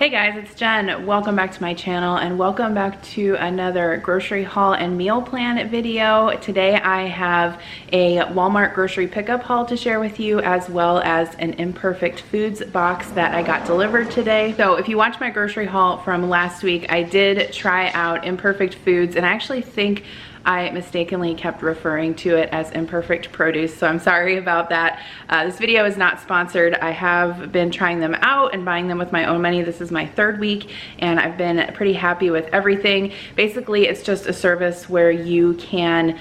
Hey guys, it's Jen. Welcome back to my channel and welcome back to another grocery haul and meal plan video. Today I have a Walmart grocery pickup haul to share with you, as well as an Imperfect Foods box that I got delivered today. So if you watched my grocery haul from last week, I did try out Imperfect Foods, and I actually think I mistakenly kept referring to it as Imperfect Produce, so I'm sorry about that. This video is not sponsored. I have been trying them out and buying them with my own money. This is my third week and I've been pretty happy with everything. Basically, it's just a service where you can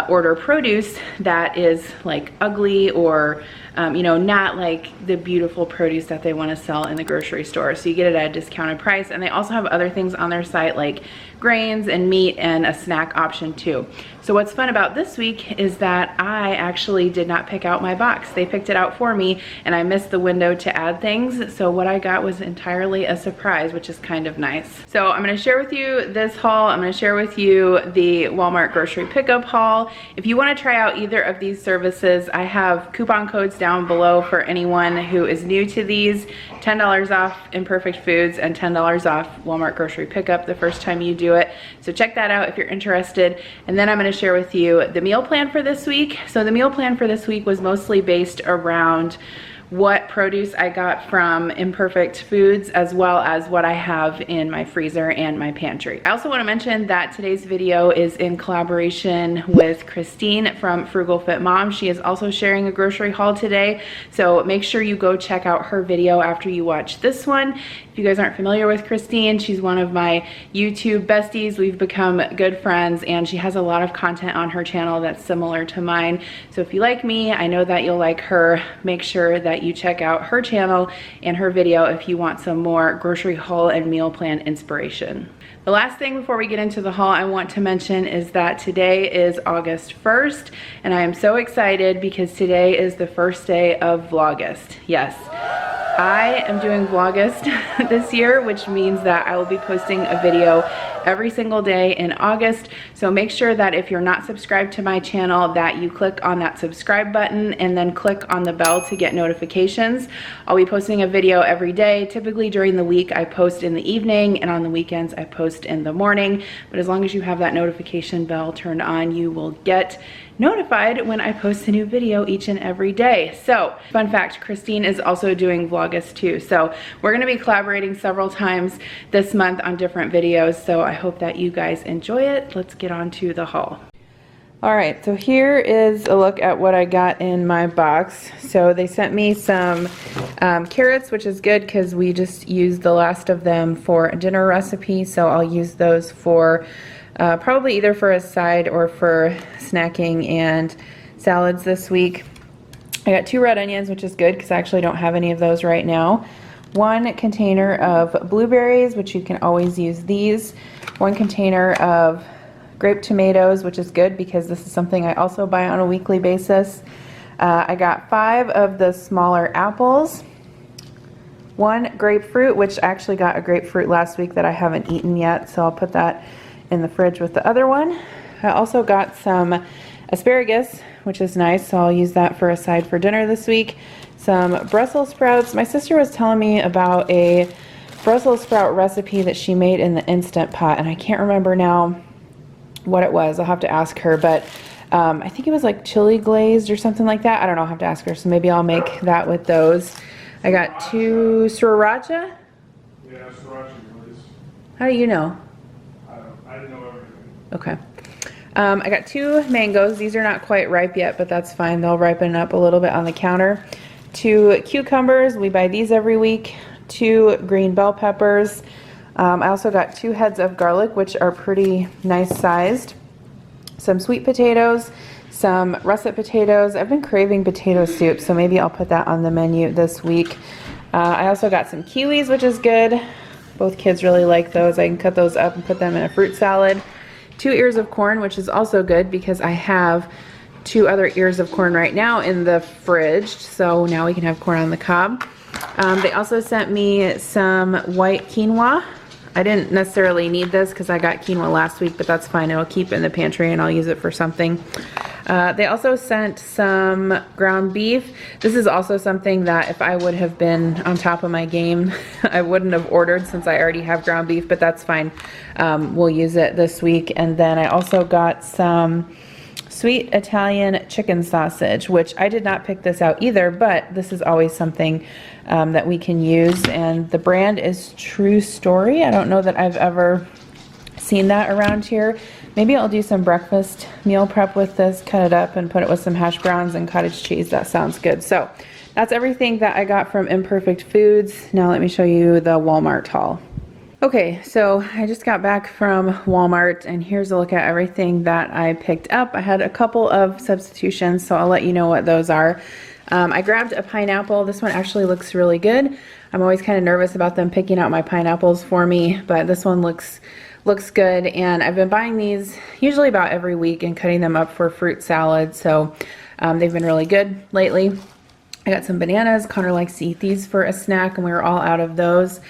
order produce that is like ugly or you know, not like the beautiful produce that they want to sell in the grocery store. So you get it at a discounted price, and they also have other things on their site like grains and meat and a snack option too. So what's fun about this week is that I actually did not pick out my box. They picked it out for me and I missed the window to add things. So what I got was entirely a surprise, which is kind of nice. So I'm going to share with you this haul. I'm going to share with you the Walmart grocery pickup haul. If you want to try out either of these services, I have coupon codes down below for anyone who is new to these. $10 off Imperfect Foods and $10 off Walmart grocery pickup the first time you do it. So check that out if you're interested. And then I'm going to share with you the meal plan for this week. So the meal plan for this week was mostly based around what produce I got from Imperfect Foods, as well as what I have in my freezer and my pantry. I also want to mention that today's video is in collaboration with Christine from Frugal Fit Mom. She is also sharing a grocery haul today, so make sure you go check out her video after you watch this one. If you guys aren't familiar with Christine, she's one of my YouTube besties. We've become good friends and she has a lot of content on her channel that's similar to mine. So if you like me, I know that you'll like her. Make sure that you check out her channel and her video if you want some more grocery haul and meal plan inspiration. The last thing before we get into the haul I want to mention is that today is August 1st and I am so excited because today is the first day of Vlogust. Yes, I am doing Vlogust this year, which means that I will be posting a video every single day in August. So make sure that if you're not subscribed to my channel that you click on that subscribe button and then click on the bell to get notifications. I'll be posting a video every day. Typically during the week I post in the evening, and on the weekends I post in the morning. But as long as you have that notification bell turned on, you will get notified when I post a new video each and every day. So, fun fact, Christine is also doing Vlogust too. So we're gonna be collaborating several times this month on different videos. So I hope that you guys enjoy it. Let's get on to the haul. All right, so here is a look at what I got in my box. So they sent me some carrots, which is good because we just used the last of them for a dinner recipe. So I'll use those for probably either for a side or for snacking and salads this week. I got 2 red onions, which is good because I actually don't have any of those right now. 1 container of blueberries, which you can always use these. 1 container of grape tomatoes, which is good because this is something I also buy on a weekly basis. I got 5 of the smaller apples. 1 grapefruit, which I actually got a grapefruit last week that I haven't eaten yet, so I'll put that in the fridge with the other one. I also got some asparagus, which is nice, so I'll use that for a side for dinner this week. Some Brussels sprouts. My sister was telling me about a Brussels sprout recipe that she made in the Instant Pot, and I can't remember now what it was. I'll have to ask her, but I think it was like chili glazed or something like that. I don't know, I'll have to ask her, so maybe I'll make that with those. I got 2 sriracha. Yeah, sriracha glaze. How do you know? I didn't know everything. Okay. I got 2 mangoes. These are not quite ripe yet, but that's fine. They'll ripen up a little bit on the counter. 2 cucumbers. We buy these every week. 2 green bell peppers. I also got 2 heads of garlic, which are pretty nice sized. Some sweet potatoes. Some russet potatoes. I've been craving potato soup, so maybe I'll put that on the menu this week. I also got some kiwis, which is good. Both kids really like those. I can cut those up and put them in a fruit salad. 2 ears of corn, which is also good because I have 2 other ears of corn right now in the fridge. So now we can have corn on the cob. They also sent me some white quinoa. I didn't necessarily need this because I got quinoa last week, but that's fine. It'll keep in the pantry and I'll use it for something. They also sent some ground beef. This is also something that if I would have been on top of my game, I wouldn't have ordered since I already have ground beef, but that's fine. We'll use it this week. And then I also got some sweet Italian chicken sausage, which I did not pick this out either, but this is always something that we can use. And the brand is True Story. I don't know that I've ever seen that around here. Maybe I'll do some breakfast meal prep with this, cut it up and put it with some hash browns and cottage cheese. That sounds good. So that's everything that I got from Imperfect Foods. Now let me show you the Walmart haul. Okay, so I just got back from Walmart and here's a look at everything that I picked up. I had a couple of substitutions, so I'll let you know what those are. I grabbed a pineapple. This one actually looks really good. I'm always kind of nervous about them picking out my pineapples for me, but this one looks good. And I've been buying these usually about every week and cutting them up for fruit salad. So they've been really good lately. I got some bananas. Connor likes to eat these for a snack and we were all out of those.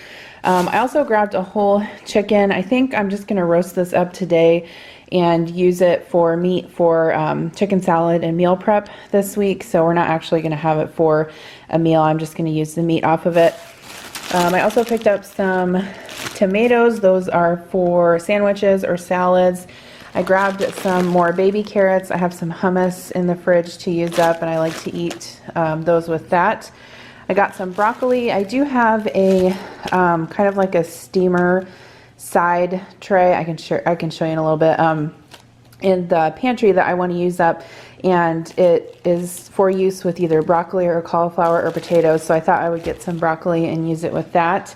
I also grabbed a whole chicken. I think I'm just gonna roast this up today and use it for meat for chicken salad and meal prep this week. So we're not actually gonna have it for a meal. I'm just gonna use the meat off of it. I also picked up some tomatoes. Those are for sandwiches or salads. I grabbed some more baby carrots. I have some hummus in the fridge to use up and I like to eat those with that. I got some broccoli. I do have a kind of like a steamer side tray. I can show you in a little bit in the pantry that I want to use up, and it is for use with either broccoli or cauliflower or potatoes. So I thought I would get some broccoli and use it with that.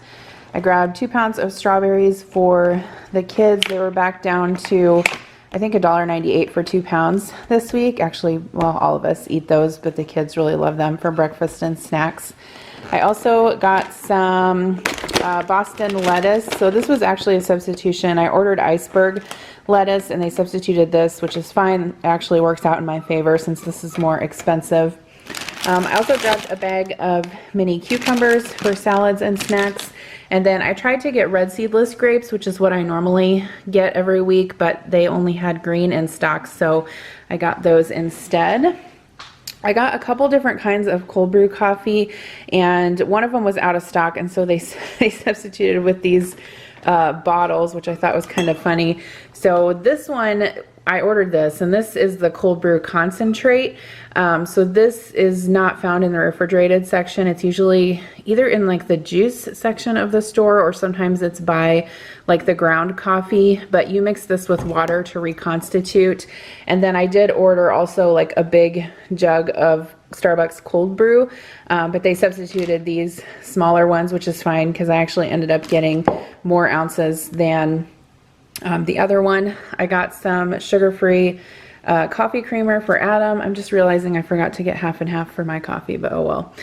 I grabbed 2 pounds of strawberries for the kids. They were back down to, I think, $1.98 for 2 pounds this week. Actually, well, all of us eat those, but the kids really love them for breakfast and snacks. I also got some Boston lettuce. So this was actually a substitution. I ordered iceberg lettuce and they substituted this, which is fine. It actually works out in my favor since this is more expensive. I also grabbed a bag of mini cucumbers for salads and snacks. And then I tried to get red seedless grapes, which is what I normally get every week, but they only had green in stock, so I got those instead. I got a couple different kinds of cold brew coffee, and one of them was out of stock, and so they substituted with these bottles, which I thought was kind of funny. So this one, I ordered this, and this is the cold brew concentrate. So this is not found in the refrigerated section. It's usually either in like the juice section of the store, or sometimes it's by like the ground coffee, but you mix this with water to reconstitute. And then I did order also like a big jug of Starbucks cold brew, but they substituted these smaller ones, which is fine because I actually ended up getting more ounces than the other one. I got some sugar-free coffee creamer for Adam. I'm just realizing I forgot to get half and half for my coffee, but oh well.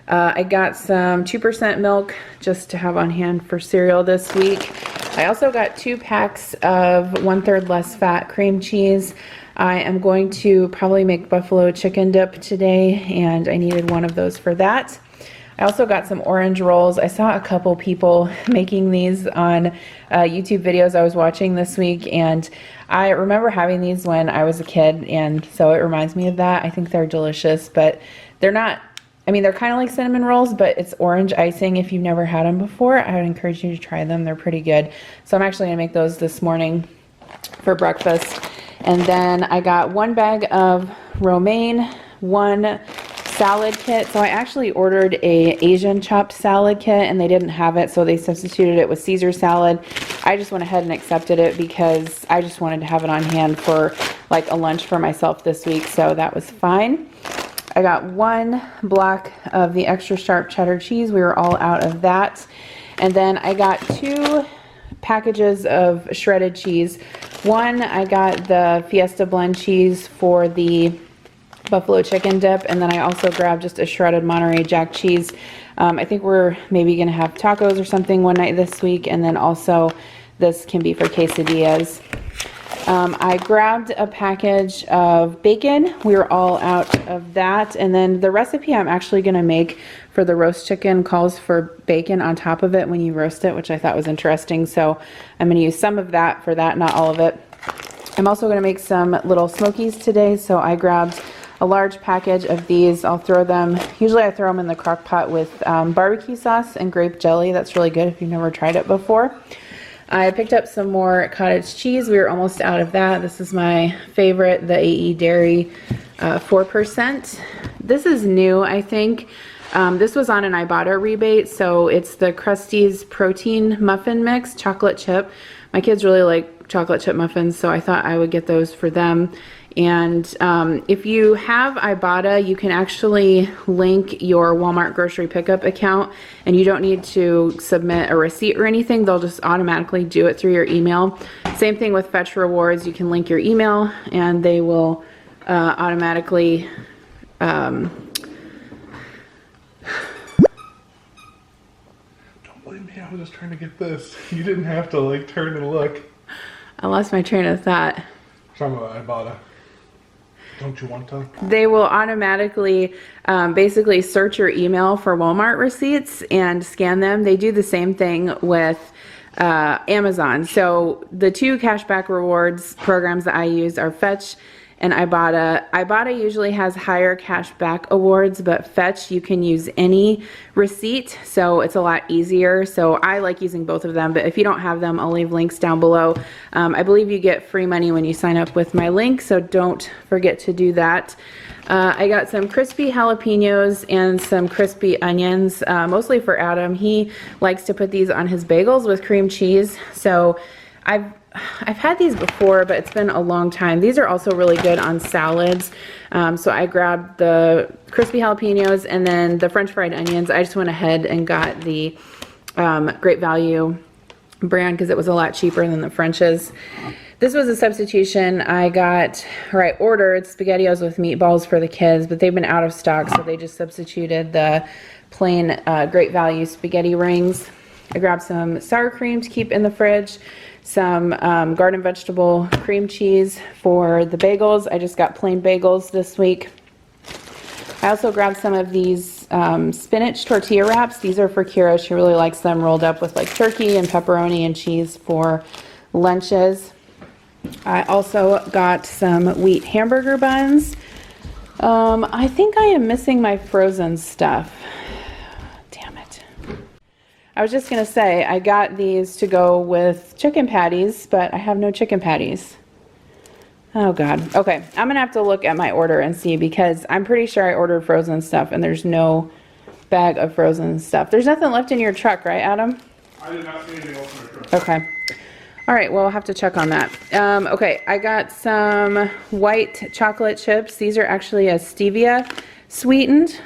I got some 2% milk just to have on hand for cereal this week. I also got 2 packs of 1/3 less fat cream cheese. I am going to probably make buffalo chicken dip today, and I needed one of those for that. I also got some orange rolls. I saw a couple people making these on YouTube videos I was watching this week, and I remember having these when I was a kid, and so it reminds me of that. I think they're delicious, but they're not, I mean, they're kind of like cinnamon rolls, but it's orange icing. If you've never had them before, I would encourage you to try them. They're pretty good. So I'm actually gonna make those this morning for breakfast. And then I got 1 bag of romaine, 1 salad kit. So I actually ordered a Asian chopped salad kit and they didn't have it, so they substituted it with Caesar salad. I just went ahead and accepted it because I just wanted to have it on hand for like a lunch for myself this week, so that was fine. I got 1 block of the extra sharp cheddar cheese. We were all out of that. And then I got 2 packages of shredded cheese. One, I got the Fiesta blend cheese for the buffalo chicken dip, and then I also grabbed just a shredded Monterey Jack cheese. I think we're maybe gonna have tacos or something one night this week, and then also this can be for quesadillas. I grabbed a package of bacon. We were all out of that, and then the recipe I'm actually gonna make for the roast chicken calls for bacon on top of it when you roast it, which I thought was interesting, so I'm gonna use some of that for that, not all of it. I'm also going to make some little smokies today, so I grabbed a large package of these. I'll throw them, usually I throw them in the crock pot with barbecue sauce and grape jelly. That's really good if you've never tried it before. I picked up some more cottage cheese. We were almost out of that. This is my favorite, the AE Dairy 4%. This is new, I think. This was on an Ibotta rebate, so it's the Krusty's protein muffin mix, chocolate chip. My kids really like chocolate chip muffins, so I thought I would get those for them. And if you have Ibotta, you can actually link your Walmart grocery pickup account, and you don't need to submit a receipt or anything. They'll just automatically do it through your email. Same thing with Fetch Rewards. You can link your email, and they will automatically Blame me, I was just trying to get this. You didn't have to like turn and look. I lost my train of thought. Talking about Ibotta. Don't you want to? They will automatically basically search your email for Walmart receipts and scan them. They do the same thing with Amazon. So the two cashback rewards programs that I use are Fetch and Ibotta. Ibotta usually has higher cashback awards, but Fetch, you can use any receipt, so it's a lot easier. So I like using both of them, but if you don't have them, I'll leave links down below. I believe you get free money when you sign up with my link, so don't forget to do that. I got some crispy jalapenos and some crispy onions, mostly for Adam. He likes to put these on his bagels with cream cheese, so I've had these before, but it's been a long time. These are also really good on salads. So I grabbed the crispy jalapenos and then the French fried onions. I just went ahead and got the Great Value brand because it was a lot cheaper than the French's. This was a substitution. I ordered SpaghettiOs with meatballs for the kids, but they've been out of stock, so they just substituted the plain Great Value spaghetti rings. I grabbed some sour cream to keep in the fridge, some garden vegetable cream cheese for the bagels. I just got plain bagels this week. I also grabbed some of these spinach tortilla wraps. These are for Kira. She really likes them rolled up with like turkey and pepperoni and cheese for lunches. I also got some wheat hamburger buns. I think I am missing my frozen stuff. I was just going to say, I got these to go with chicken patties, but I have no chicken patties. Oh God. Okay, I'm going to have to look at my order and see, because I'm pretty sure I ordered frozen stuff and there's no bag of frozen stuff. There's nothing left in your truck, right, Adam? I did not see anything else in my truck. Okay. All right, well, I'll have to check on that. Okay, I got some white chocolate chips. These are actually a stevia sweetened.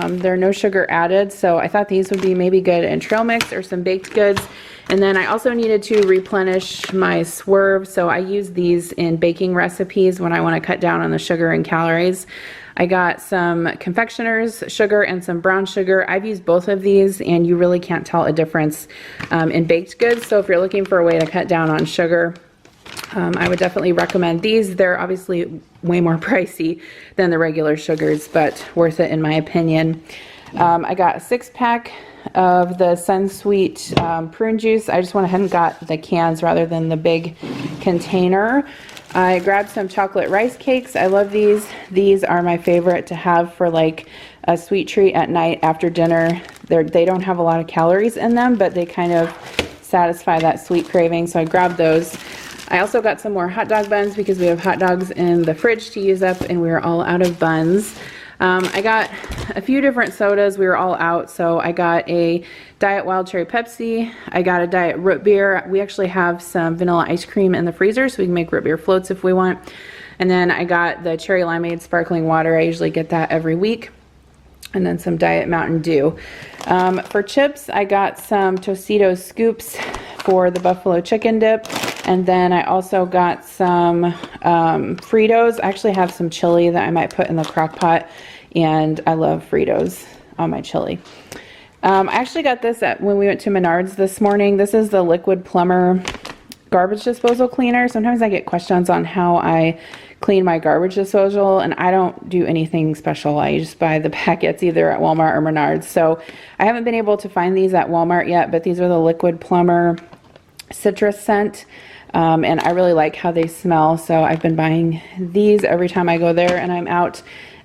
They're no sugar added, so I thought these would be maybe good in trail mix or some baked goods. And then I also needed to replenish my Swerve, so I use these in baking recipes when I want to cut down on the sugar and calories. I got some confectioner's sugar and some brown sugar. I've used both of these, and you really can't tell a difference in baked goods. So if you're looking for a way to cut down on sugar, I would definitely recommend these. They're obviously way more pricey than the regular sugars, but worth it in my opinion. I got a 6-pack of the Sunsweet prune juice. I just went ahead and got the cans rather than the big container. I grabbed some chocolate rice cakes. I love these. These are my favorite to have for like a sweet treat at night after dinner. They don't have a lot of calories in them, but they kind of satisfy that sweet craving, so I grabbed those. I also got some more hot dog buns because we have hot dogs in the fridge to use up and we were all out of buns. I got a few different sodas. We were all out, so I got a Diet Wild Cherry Pepsi. I got a Diet Root Beer. We actually have some vanilla ice cream in the freezer, so we can make root beer floats if we want. And then I got the Cherry Limeade Sparkling Water. I usually get that every week. And then some Diet Mountain Dew. For chips, I got some Tostitos scoops for the buffalo chicken dip. And then I also got some Fritos. I actually have some chili that I might put in the crock pot, and I love Fritos on my chili. I actually got this when we went to Menards this morning. This is the Liquid Plumber garbage disposal cleaner. Sometimes I get questions on how I clean my garbage disposal, and I don't do anything special. I just buy the packets either at Walmart or Menards. So I haven't been able to find these at Walmart yet, but these are the Liquid Plumber citrus scent. and I really like how they smell, so I've been buying these every time I go there and I'm out.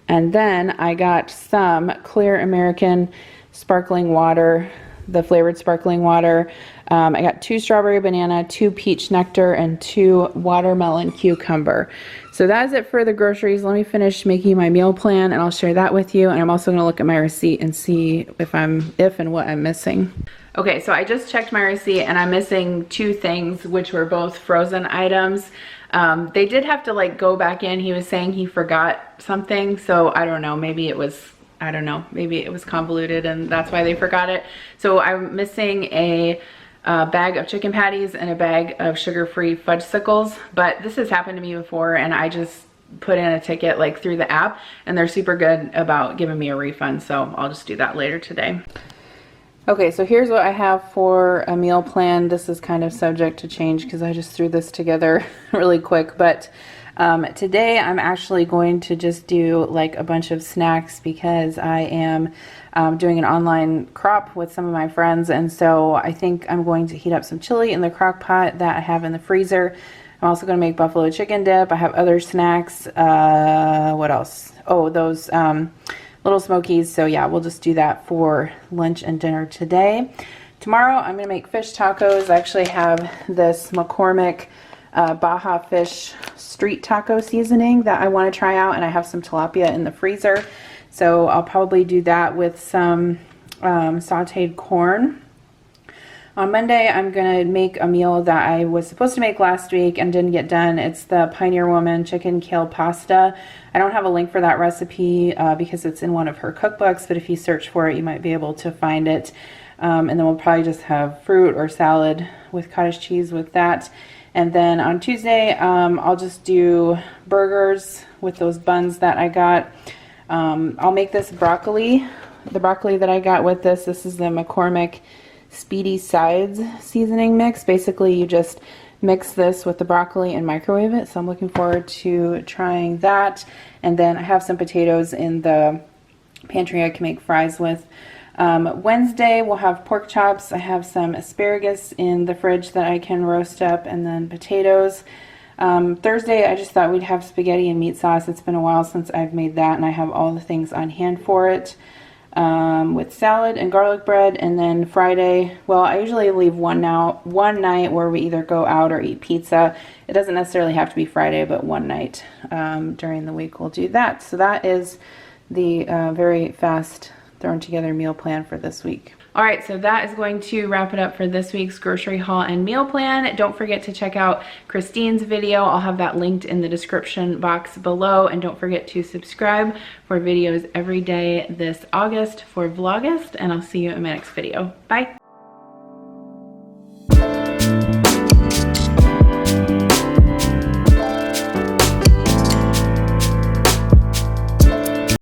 And then I got some Clear American sparkling water, the flavored sparkling water. I got 2 strawberry banana, 2 peach nectar, and 2 watermelon cucumber. So that's it for the groceries. Let me finish making my meal plan and I'll share that with you. And I'm also going to look at my receipt and see if and what I'm missing. Okay, so I just checked my receipt and I'm missing 2 things, which were both frozen items. They did have to like go back in. He was saying he forgot something, so I don't know, maybe it was, I don't know, maybe it was convoluted and that's why they forgot it. So I'm missing a bag of chicken patties and a bag of sugar-free fudgesicles, but this has happened to me before and I just put in a ticket like through the app and they're super good about giving me a refund, so I'll just do that later today. Okay, so here's what I have for a meal plan. This is kind of subject to change because I just threw this together really quick, but today I'm actually going to just do like a bunch of snacks because I am doing an online crop with some of my friends, and so I think I'm going to heat up some chili in the crock pot that I have in the freezer. I'm also going to make buffalo chicken dip. I have other snacks. What else? Oh, those Little Smokies. So yeah, we'll just do that for lunch and dinner today. Tomorrow I'm going to make fish tacos. I actually have this McCormick Baja Fish street taco seasoning that I want to try out, and I have some tilapia in the freezer. So I'll probably do that with some sauteed corn. On Monday, I'm going to make a meal that I was supposed to make last week and didn't get done. It's the Pioneer Woman chicken kale pasta. I don't have a link for that recipe because it's in one of her cookbooks, but if you search for it, you might be able to find it. And then we'll probably just have fruit or salad with cottage cheese with that. And then on Tuesday, I'll just do burgers with those buns that I got. I'll make this broccoli. The broccoli that I got with this, this is the McCormick Speedy Sides seasoning mix. Basically, you just mix this with the broccoli and microwave it. So I'm looking forward to trying that. And then I have some potatoes in the pantry I can make fries with. Wednesday, we'll have pork chops. I have some asparagus in the fridge that I can roast up, and then potatoes. Thursday, I just thought we'd have spaghetti and meat sauce. It's been a while since I've made that, and I have all the things on hand for it. With salad and garlic bread. And then Friday, well, I usually leave one night where we either go out or eat pizza. It doesn't necessarily have to be Friday, but one night during the week we'll do that. So that is the very fast thrown together meal plan for this week. All right, so that is going to wrap it up for this week's grocery haul and meal plan. Don't forget to check out Christine's video. I'll have that linked in the description box below. And don't forget to subscribe for videos every day this August for Vlogust. And I'll see you in my next video. Bye.